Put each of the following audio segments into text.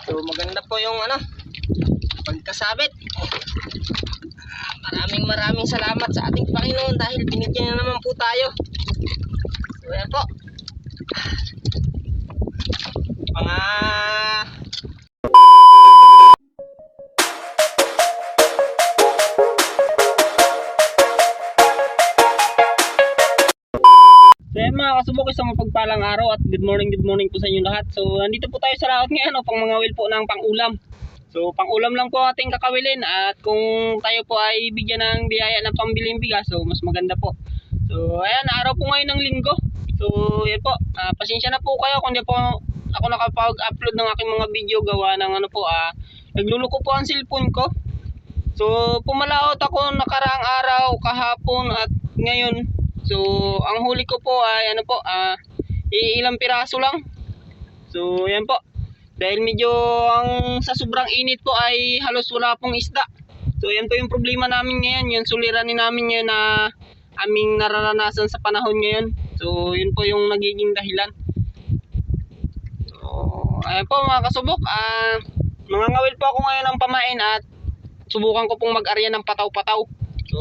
So maganda po yung pagkasabit. Maraming salamat sa ating Panginoon dahil binigyan na naman po tayo. So yan po. Mga mga kasubok, isang mapagpalang araw at good morning po sa inyo lahat. So nandito po tayo sa laot ngayon pang mga will po ng pang-ulam. So pang-ulam lang po ating kakawilin, at kung tayo po ay bigyan ng biyaya ng pambiling bigas, so mas maganda po. So ayan, araw po ngayon ng linggo. So yan po, pasensya na po kayo kung di po ako nakapag-upload ng aking mga video gawa ng nagluluko po ang cellphone ko. So pumalaot ako nakaraang araw, kahapon at ngayon. So ang huli ko po ay ilang piraso lang. So yan po. Dahil medyo sa sobrang init po ay halos wala pong isda. So yan po yung problema namin ngayon, yung suliranin namin ngayon na aming nararanasan sa panahon ngayon. So yun po yung nagiging dahilan. So ayan po mga kasubok, mangangawil po ako ngayon ng pamain at subukan ko pong mag-arya ng pataw-pataw. So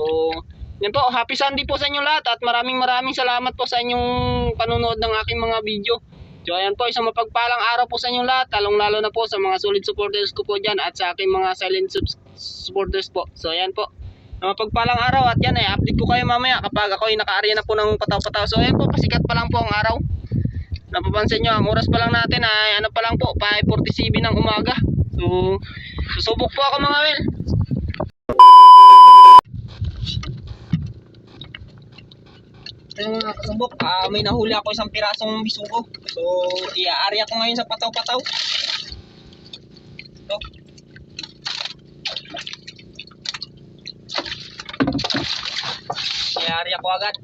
yan po, happy Sunday po sa inyo lahat at maraming salamat po sa inyong panonood ng aking mga video. So ayan po, isang mapagpalang araw po sa inyong lahat, lalong-lalo na po sa mga solid supporters ko po dyan at sa aking mga silent supporters po. So ayan po, mapagpalang araw at yan update ko kayo mamaya kapag ako ay naka-arya na po ng pataw-pataw. So ayan po, pasikat pa lang po ang araw. Napapansin nyo, ang oras pa lang natin ay pa lang po, 5:47 ng umaga. So susubok po ako mga wel. Mga kasubok, may nahuli ako isang pirasong bisugo. So i-aarya ko ngayon sa pataw-pataw. Ito. I-aarya ko agad.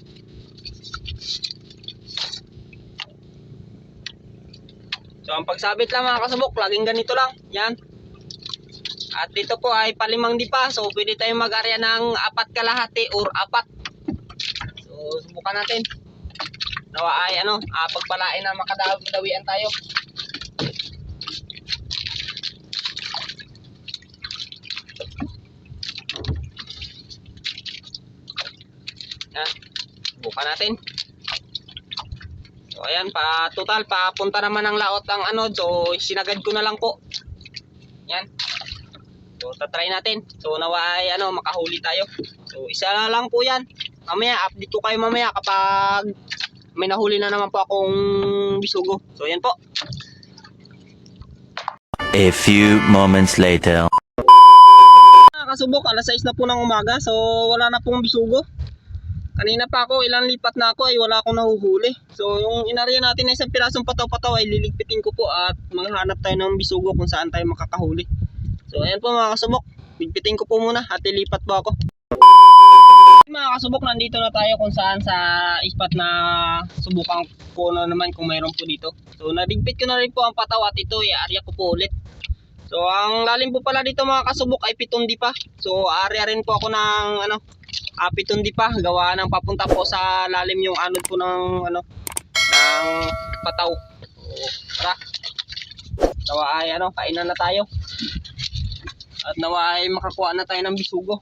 So ang pagsabit lang mga kasubok, laging ganito lang. Yan. At dito po ay palimang dipa. So pwede tayong mag-aarya ng 4 kalahati or 4. So subukan natin. Nawa ay pagpalain na makadawian tayo. Yan. Subukan natin. So ayan, total papunta naman ang laot ang so sinagad ko na lang po. Yan. So tatry natin. So nawa ay makahuli tayo. So isa na lang po yan. Mamaya update ko kayo mamaya kapag may nahuli na naman po akong bisugo. So yan po. A few moments later. Kasubok, alas 6 na po ng umaga. So wala na pong bisugo. Kanina pa ako, ilang lipat na ako ay wala akong nahuhuli. So yung inarya natin na isang pirasong pataw-pataw ay liligpitin ko po at maghanap tayo ng bisugo kung saan tayo makakahuli. So ayan po mga kasubok, ligpitin ko po muna at ilipat po ako. Mga kasubok, nandito na tayo kung saan sa ispat na subukan ko na naman kung mayroon po dito. So nadigpit ko na rin po ang pataw at ito i-aarya ko po ulit. So ang lalim po pala dito mga kasubok ay 7 dipa. So aarya rin po ako ng 7 dipa, gawa ng papunta po sa lalim yung anod po ng ng pataw. So tara. Nawa ay kainan na tayo. At nawa ay makakuha na tayo ng bisugo.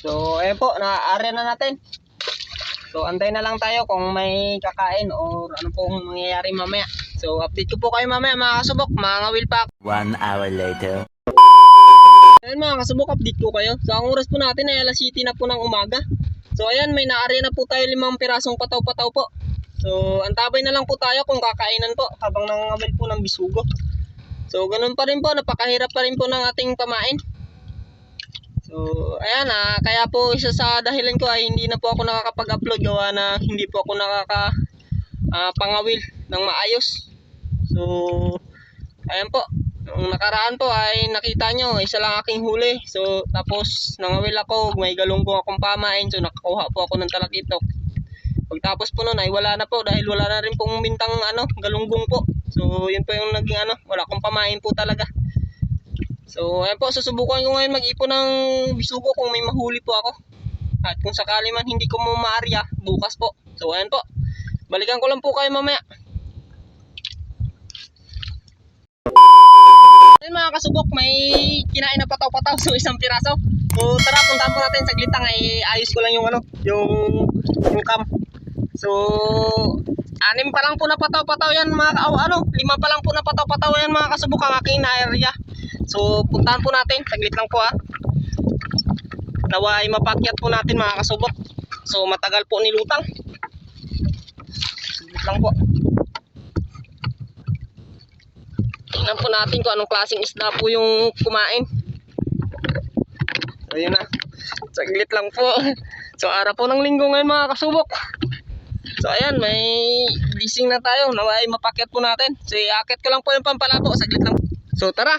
So ayan po, na-area na natin. So antay na lang tayo kung may kakain or ano pong mangyayari mamaya. So update ko po kayo mamaya mga kasubok, mga will pa. 1 hour later. Ayan mga kasubok, update ko kayo. So ang oras po natin ay alas 7 na po ng umaga. So ayan, may na-area na po tayo 5 pirasong pataw-pataw po. So antabay na lang po tayo kung kakainan po habang nangangawil po ng bisugo. So ganun pa rin po, napakahirap pa rin po ng ating pamain. So ayan, kaya po isa sa dahilan ko ay hindi na po ako nakakapag-upload gawa na hindi po ako pangawil ng maayos. So ayan po, Nung nakaraan po ay nakita nyo, isa lang aking huli. So tapos nangawil ako, may galunggong akong pamain. So nakakuha po ako ng talakitok. Pagtapos po nun ay wala na po dahil wala na rin pong bintang galunggong po. So yun po yung naging wala akong pamain po talaga. So ayan po, susubukan ko ngayon mag-ipon ng bisugo kung may mahuli po ako. At kung sakali man hindi ko maarya, bukas po. So ayan po, balikan ko lang po kayo mamaya. Ayun mga kasubok, may kinain na pataw-pataw. So isang piraso. So tara, puntahan po natin saglit lang. Ay ayos ko lang yung yung cam. So 6 pa lang po na pataw-pataw yan mga 5 pa lang po na pataw-pataw yan mga kasubok ang aking na-area. So puntahan po natin, saglit lang po nawa ay mapakyat po natin mga kasubok. So matagal po nilutang. Saglit lang po. Tingnan po natin kung anong klaseng isda po yung kumain. So yun na, saglit lang po. So araw po ng linggo ngayon mga kasubok. So ayan, may blessing na tayo. Nawa ay mapakyat po natin. So iakit ko lang po yung pampalabo, saglit lang. So tara.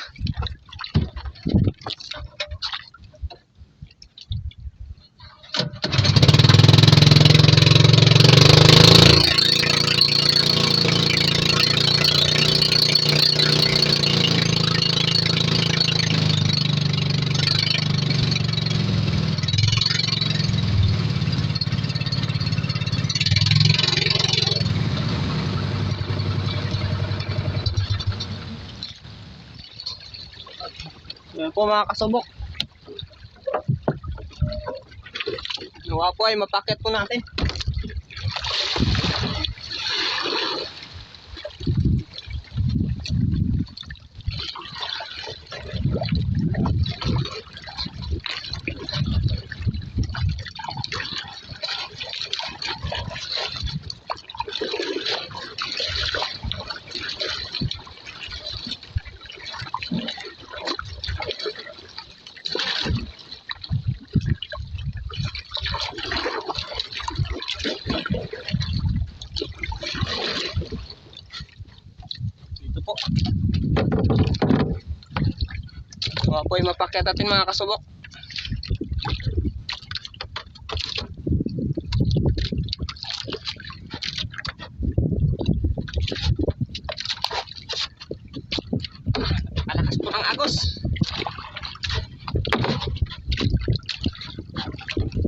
Yan po mga kasubok. Nawa po ay mapakyat po natin. Dito po. Nawa po ay mapakyat natin mga kasubok. Alakas po ng agos.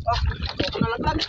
Oh, ito na laglag.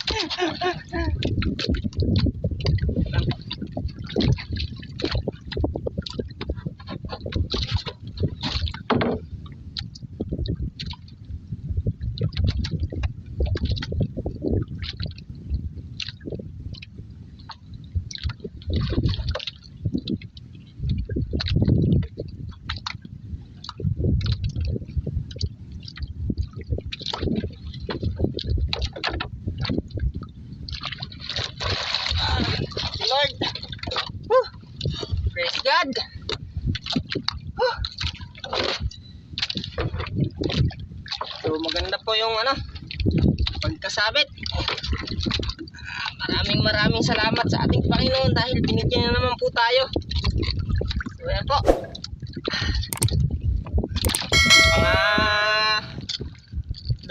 Lord. Praise God. So maganda po yung pagkasabit. Maraming salamat sa ating Panginoon dahil binigyan na naman po tayo. So ayan po.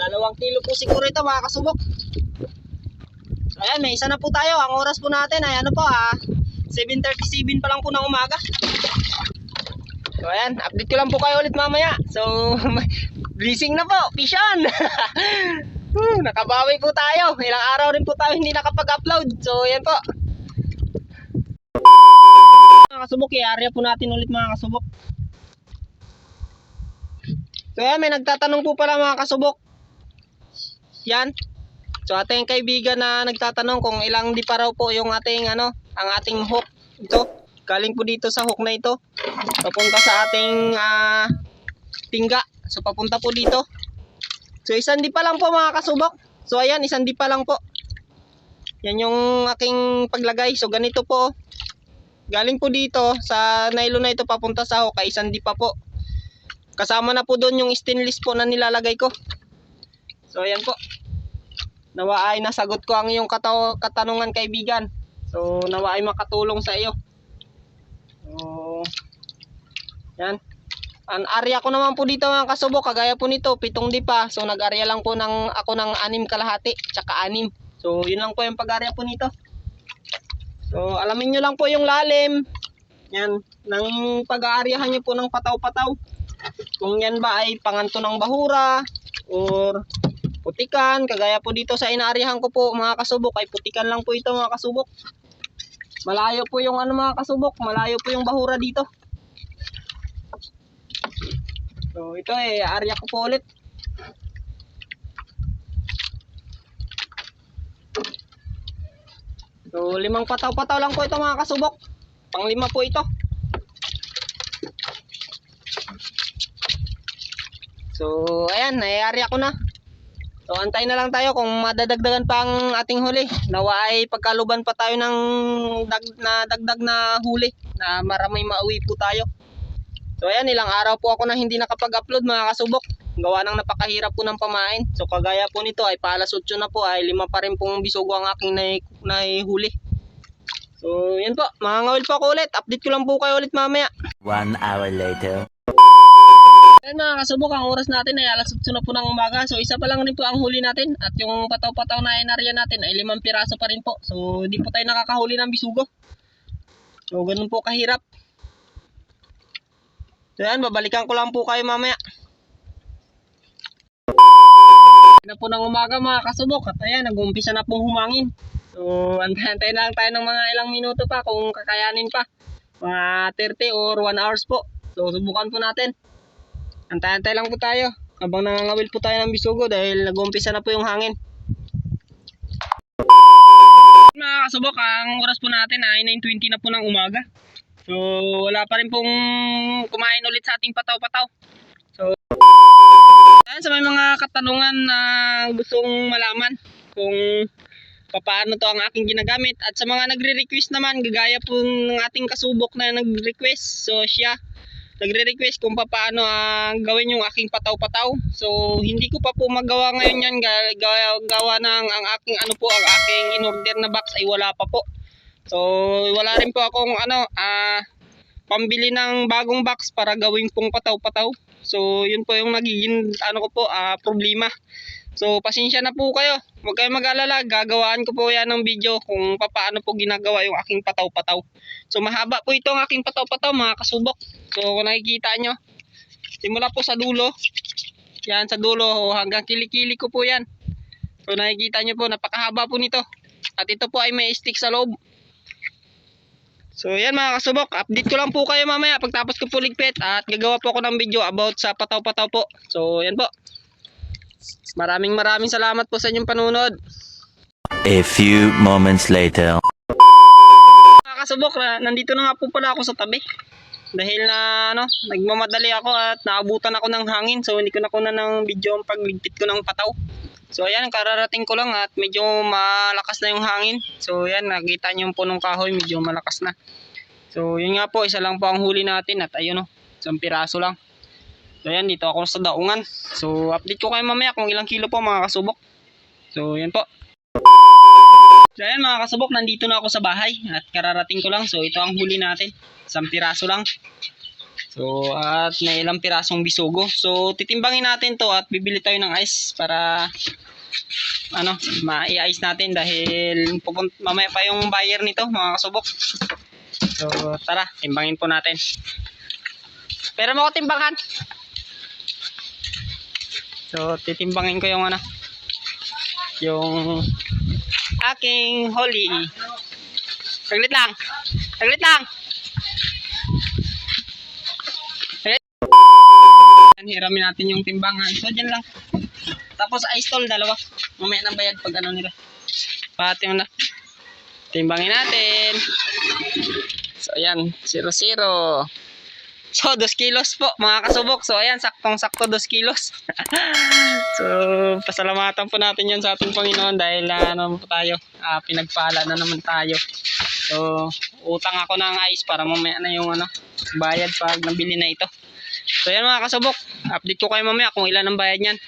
Mga 2 kilo po siguro ito mga kasubok. So ayan, may isa na po tayo. Ang oras po natin ay 7:37 pa lang po ng umaga. So ayan, update ko lang po kayo ulit mamaya. So blessing na po, fish on. Nakabawi po tayo. Ilang araw rin po tayo hindi nakapag-upload. So ayan po. Mga kasubok, i-area po natin ulit mga kasubok. So ayan, may nagtatanong po pala mga kasubok. Yan. So ating kaibigan na nagtatanong kung ilang di pa raw po yung ating ang ating hook ito. Galing po dito sa hook na ito. Papunta sa ating tingga. So papunta po dito. So isang di pa lang po mga kasubok. So ayan, isang di pa lang po. Yan yung aking paglagay. So ganito po. Galing po dito sa nylon na ito papunta sa hook ay isang di pa po. Kasama na po doon yung stainless po na nilalagay ko. So ayan po. Nawa ay nasagot ko ang iyong katanungan kaibigan. So nawa ay makatulong sa iyo. So yan. Ang area ko naman po dito mga kasubok, kagaya po nito, 7 dipa. So nag-area lang po ako ng 6 kalahati, tsaka 6. So yun lang po yung pag-area po nito. So alamin nyo lang po yung lalim. Yan, ng pag-aaryahan nyo po ng pataw-pataw. Kung yan ba ay panganto ng bahura or putikan, kagaya po dito sa inaaryahan ko po mga kasubok, ay putikan lang po ito mga kasubok. Malayo po yung mga kasubok, malayo po yung bahura dito. So ito area ko po ulit. So 5 pataw-pataw lang po ito mga kasubok. Pang 5 po ito. So ayan, area ko na. So antay na lang tayo kung madadagdagan pa ang ating huli. Nawa ay pagkaluban pa tayo ng dagdag na huli na maraming mauwi po tayo. So ayan, ilang araw po ako na hindi nakapag-upload mga kasubok. Gawa ng napakahirap po ng pamain. So kagaya po nito ay paalas 8 na po, ay 5 pa rin pong bisugo ang aking nahihuli. So yan po, mga ngawil po ako ulit. Update ko lang po kayo ulit mamaya. 1 hour later. Ayan mga kasubok, ang oras natin ay alas 8 na po ng umaga. So isa pa lang rin po ang huli natin. At yung pataw-pataw na inarya natin ay 5 piraso pa rin po. So hindi po tayo nakakahuli ng bisugo. So ganun po kahirap. So yan, babalikan ko lang po kayo mamaya. Na po ng umaga mga kasubok. At ayan, nag-umpisa na pong humangin. So antay na lang tayo ng mga ilang minuto pa kung kakayanin pa. Mga 30 or 1 hours po. So subukan po natin. Antay-antay lang po tayo habang nangangawil po tayo ng bisugo dahil nag-uumpisa na po yung hangin. Mga kasubok, ang oras po natin ay 9:20 na po ng umaga. So wala pa rin pong kumain ulit sa ating pataw-pataw. So sa may mga katanungan na gustong malaman kung paano to ang aking ginagamit, at sa mga nagre-request naman, gagaya po ng ating kasubok na nag-request. So siya nagre-request kung paano gawin yung aking pataw-pataw. So hindi ko pa po magawa ngayon yan, gawa ng ang aking ang aking in-order na box ay wala pa po. So wala rin po akong pambili ng bagong box para gawin pong pataw-pataw. So yun po yung nagiging problema. So pasensya na po kayo, huwag kayong mag-alala, gagawaan ko po yan ng video kung paano po ginagawa yung aking pataw-pataw. So mahaba po ito ang aking pataw-pataw mga kasubok. So kung nakikita nyo, simula po sa dulo, yan sa dulo hanggang kilikili ko po yan. So nakikita nyo po, napakahaba po nito. At ito po ay may stick sa loob. So yan mga kasubok, update ko lang po kayo mamaya pagtapos ko po ligpit, at gagawa po ako ng video about sa pataw-pataw po. So yan po. Maraming salamat po sa inyong panunod. A few moments later. Mga kasubok, nandito na nga po pala ako sa tabi. Dahil na nagmamadali ako at naabutan ako ng hangin. So hindi ko na kunan ng video ang pagligpit ko ng pataw. So ayan, kararating ko lang at medyo malakas na yung hangin. So ayan, nakita niyo yung punong kahoy, medyo malakas na. So yun nga po, isa lang po ang huli natin. At ayun isang piraso lang. So ayan, dito ako sa daungan. So update ko kayo mamaya kung ilang kilo po mga kasubok. So yan po. So ayan mga kasubok, nandito na ako sa bahay at kararating ko lang. So ito ang huli natin, isang piraso lang. So at may ilang pirasong bisugo. So titimbangin natin to at bibili tayo ng ice para mai-ice natin dahil mamaya pa yung buyer nito mga kasubok. So tara, timbangin po natin. Pero mo ko timbangan. So titimbangin ko yung yung aking huli. Saglit lang. Hiramin natin yung timbangan. So dyan lang. Tapos ice tol, dalawa. Mamaya nang bayad pag nila. Pati timbangin natin. So ayan, 0-0. So 2 kilos po mga kasubok. So ayan, saktong-sakto 2 kilos. So pasalamatan po natin yan sa ating Panginoon dahil po tayo, pinagpala na naman tayo. So utang ako ng ice para mamaya na yung bayad pag nabili na ito. So yan mga kasubok, update ko kayo mamaya kung ilan ang bayad niyan.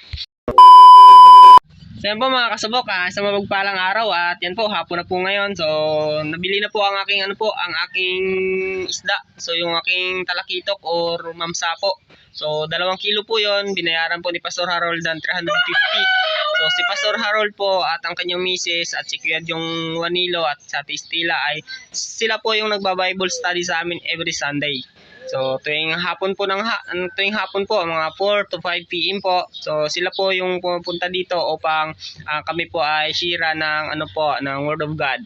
So yan po mga kasabok, sa mapagpalang araw at yan po, hapon na po ngayon. So nabili na po ang aking ang aking isda. So yung aking talakitok or mamsapo. So 2 kilo po yon, binayaran po ni Pastor Harold ng 350. So si Pastor Harold po at ang kanyang misis at si Kuya yung Wanilo at sa Tistila ay sila po yung nagba-Bible study sa amin every Sunday. So tuwing hapon po mga 4 to 5 PM po. So sila po yung pupunta dito upang kami po ay share ng ng Word of God.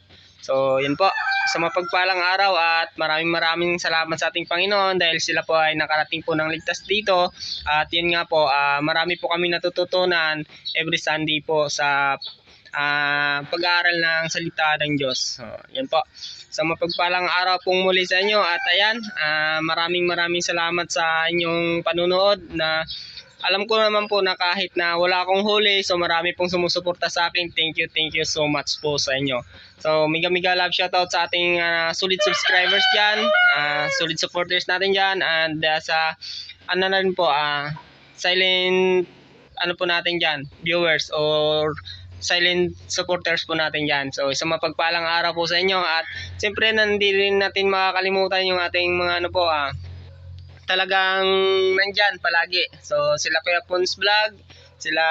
So yun po, sa mapagpalang araw at maraming salamat sa ating Panginoon dahil sila po ay nakarating po ng ligtas dito. At yun nga po, marami po kami natututunan every Sunday po sa pag-aaral ng salita ng Diyos. So, yan po. Sa mapagpalang araw pong muli sa inyo at ayan, maraming salamat sa inyong panunood na alam ko naman po na kahit na wala akong huli, so marami pong sumusuporta sa akin. Thank you so much po sa inyo. So mega love shoutout sa ating solid subscribers dyan, solid supporters natin dyan, and sa na rin po, silent po natin dyan, viewers or silent supporters po natin dyan. So isang mapagpalang araw po sa inyo at siyempre hindi rin natin makakalimutan yung ating mga talagang nandyan palagi. So sila Kuya Pons Vlog, sila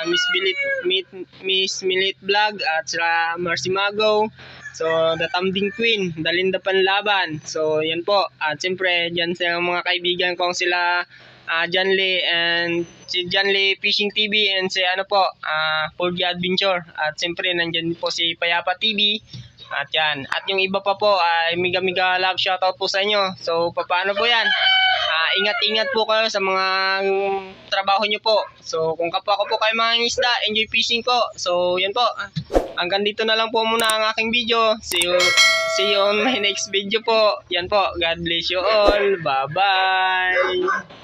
Miss Milit Vlog at sila Marcy Mago. So The Tumbling Queen, Dalinda Panlaban. So yan po. At siyempre dyan sa mga kaibigan kong sila John Lee and si John Lee Fishing TV and si Forgy Adventure. At siyempre nandyan po si Payapa TV. At yan. At yung iba pa po ay mega love shoutout po sa inyo. So paano po yan? Ingat-ingat po kayo sa mga trabaho nyo po. So kung kapwa ko po kayo mga isda, enjoy fishing po. So yan po. Hanggang dito na lang po muna ang aking video. See you on my next video po. Yan po. God bless you all. Bye-bye.